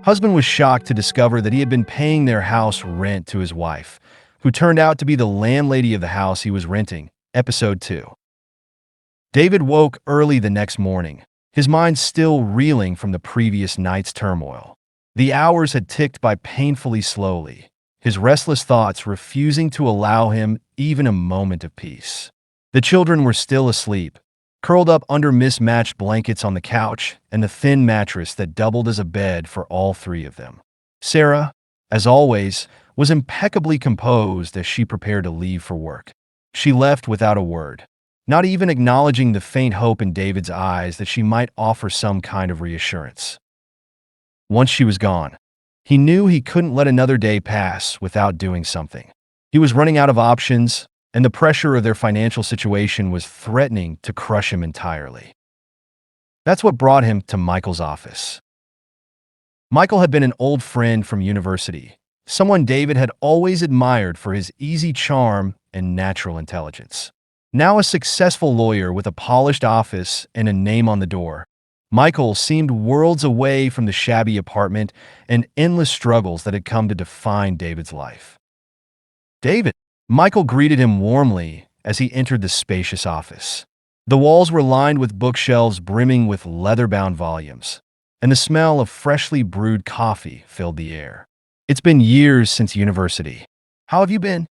Husband was shocked to discover that he had been paying their house rent to his wife, who turned out to be the landlady of the house he was renting. Episode 2. David woke early the next morning, his mind still reeling from the previous night's turmoil. The hours had ticked by painfully slowly, his restless thoughts refusing to allow him even a moment of peace. The children were still asleep, curled up under mismatched blankets on the couch and the thin mattress that doubled as a bed for all three of them. Sarah, as always, was impeccably composed as she prepared to leave for work. She left without a word, not even acknowledging the faint hope in David's eyes that she might offer some kind of reassurance. Once she was gone, he knew he couldn't let another day pass without doing something. He was running out of options, and the pressure of their financial situation was threatening to crush him entirely. That's what brought him to Michael's office. Michael had been an old friend from university, someone David had always admired for his easy charm and natural intelligence. Now a successful lawyer with a polished office and a name on the door, Michael seemed worlds away from the shabby apartment and endless struggles that had come to define David's life. "David," Michael greeted him warmly as he entered the spacious office. The walls were lined with bookshelves brimming with leather-bound volumes, and the smell of freshly brewed coffee filled the air. "It's been years since university. How have you been?"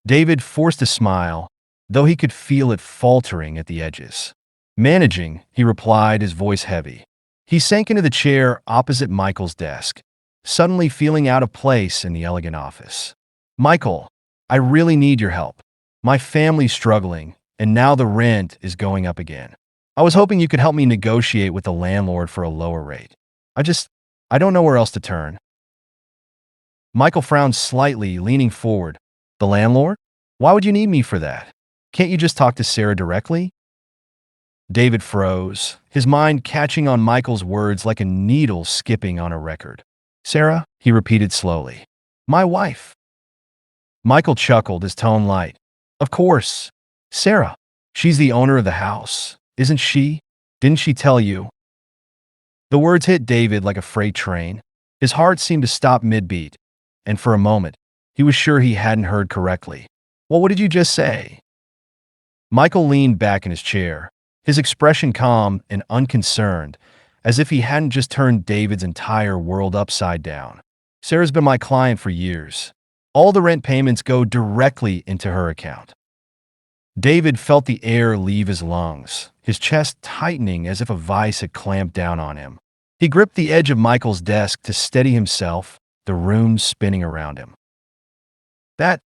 David forced a smile, though he could feel it faltering at the edges. "Managing," he replied, his voice heavy. He sank into the chair opposite Michael's desk, suddenly feeling out of place in the elegant office. "Michael, I really need your help. My family's struggling, and now the rent is going up again. I was hoping you could help me negotiate with the landlord for a lower rate. I don't know where else to turn." Michael frowned slightly, leaning forward. "The landlord? Why would you need me for that? Can't you just talk to Sarah directly?" David froze, his mind catching on Michael's words like a needle skipping on a record. "Sarah?" he repeated slowly. "My wife." Michael chuckled, his tone light. "Of course. Sarah. She's the owner of the house, isn't she? Didn't she tell you?" The words hit David like a freight train. His heart seemed to stop mid-beat, and for a moment, he was sure he hadn't heard correctly. "Well, what did you just say?" Michael leaned back in his chair, his expression calm and unconcerned, as if he hadn't just turned David's entire world upside down. "Sarah's been my client for years. All the rent payments go directly into her account." David felt the air leave his lungs, his chest tightening as if a vice had clamped down on him. He gripped the edge of Michael's desk to steady himself, the room spinning around him. That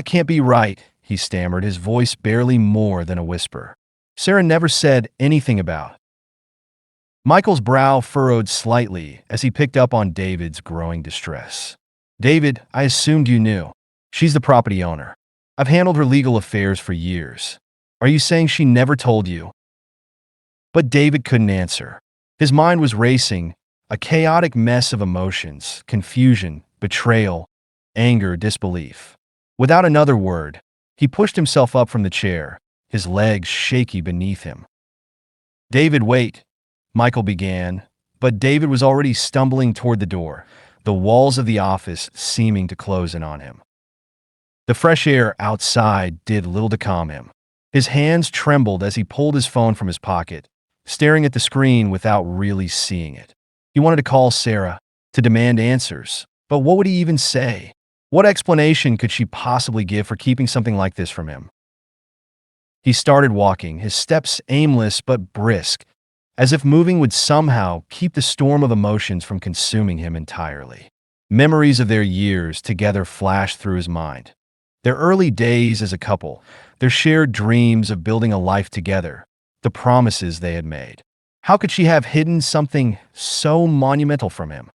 can't be right," he stammered, his voice barely more than a whisper. "Sarah never said anything about." Michael's brow furrowed slightly as he picked up on David's growing distress. "David, I assumed you knew. She's the property owner. I've handled her legal affairs for years. Are you saying she never told you?" But David couldn't answer. His mind was racing, a chaotic mess of emotions, confusion, betrayal, anger, disbelief. Without another word, he pushed himself up from the chair, his legs shaky beneath him. "David, wait," Michael began, but David was already stumbling toward the door, the walls of the office seeming to close in on him. The fresh air outside did little to calm him. His hands trembled as he pulled his phone from his pocket, staring at the screen without really seeing it. He wanted to call Sarah, to demand answers, but what would he even say? What explanation could she possibly give for keeping something like this from him? He started walking, his steps aimless but brisk, as if moving would somehow keep the storm of emotions from consuming him entirely. Memories of their years together flashed through his mind. Their early days as a couple, their shared dreams of building a life together, the promises they had made. How could she have hidden something so monumental from him?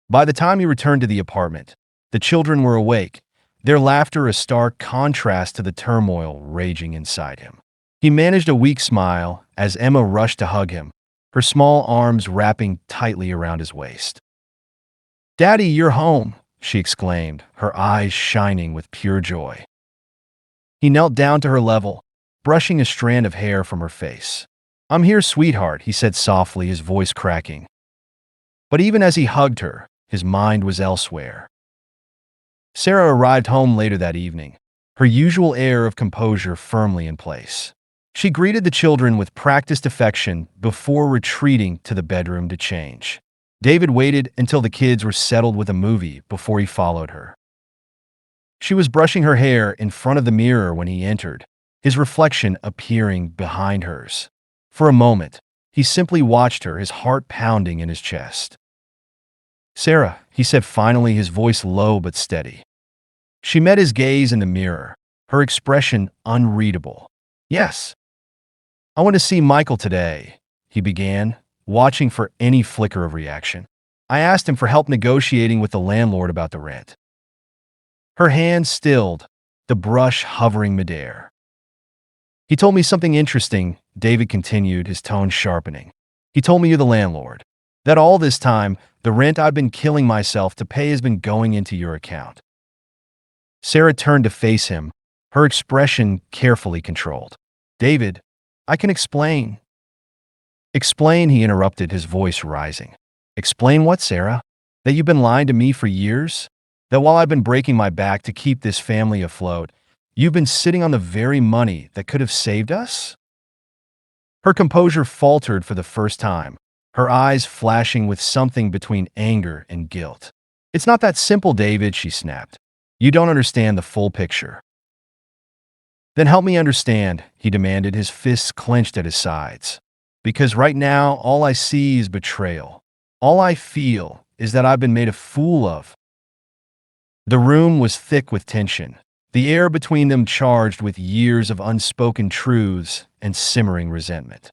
By the time he returned to the apartment, the children were awake, their laughter a stark contrast to the turmoil raging inside him. He managed a weak smile as Emma rushed to hug him, her small arms wrapping tightly around his waist. "Daddy, you're home," she exclaimed, her eyes shining with pure joy. He knelt down to her level, brushing a strand of hair from her face. "I'm here, sweetheart," he said softly, his voice cracking. But even as he hugged her, his mind was elsewhere. Sarah arrived home later that evening, her usual air of composure firmly in place. She greeted the children with practiced affection before retreating to the bedroom to change. David waited until the kids were settled with a movie before he followed her. She was brushing her hair in front of the mirror when he entered, his reflection appearing behind hers. For a moment, he simply watched her, his heart pounding in his chest. "Sarah," he said finally, his voice low but steady. She met his gaze in the mirror, her expression unreadable. "Yes. I want to see Michael today," he began, watching for any flicker of reaction. "I asked him for help negotiating with the landlord about the rent." Her hand stilled, the brush hovering midair. "He told me something interesting," David continued, his tone sharpening. "He told me you're the landlord. That all this time, the rent I've been killing myself to pay has been going into your account." Sarah turned to face him, her expression carefully controlled. "David, I can explain." "Explain," he interrupted, his voice rising. "Explain what, Sarah? That you've been lying to me for years? That while I've been breaking my back to keep this family afloat, you've been sitting on the very money that could have saved us?" Her composure faltered for the first time, her eyes flashing with something between anger and guilt. "It's not that simple, David," she snapped. "You don't understand the full picture." "Then help me understand," he demanded, his fists clenched at his sides. "Because right now, all I see is betrayal. All I feel is that I've been made a fool of." The room was thick with tension, the air between them charged with years of unspoken truths and simmering resentment.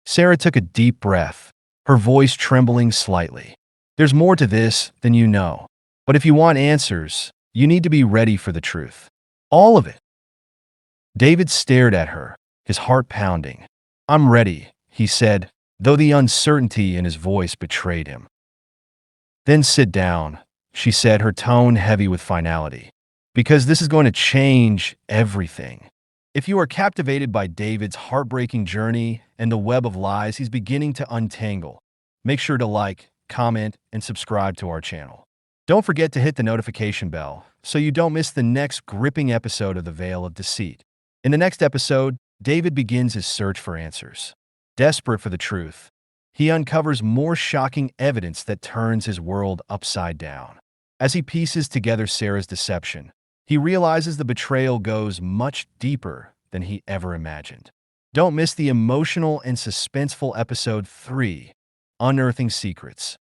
Sarah took a deep breath, her voice trembling slightly. "There's more to this than you know. But if you want answers, you need to be ready for the truth. All of it." David stared at her, his heart pounding. "I'm ready," he said, though the uncertainty in his voice betrayed him. "Then sit down," she said, her tone heavy with finality, "because this is going to change everything." If you are captivated by David's heartbreaking journey and the web of lies he's beginning to untangle, make sure to like, comment, and subscribe to our channel. Don't forget to hit the notification bell so you don't miss the next gripping episode of The Veil of Deceit. In the next episode, David begins his search for answers. Desperate for the truth, he uncovers more shocking evidence that turns his world upside down. As he pieces together Sarah's deception, he realizes the betrayal goes much deeper than he ever imagined. Don't miss the emotional and suspenseful episode 3, Unearthing Secrets.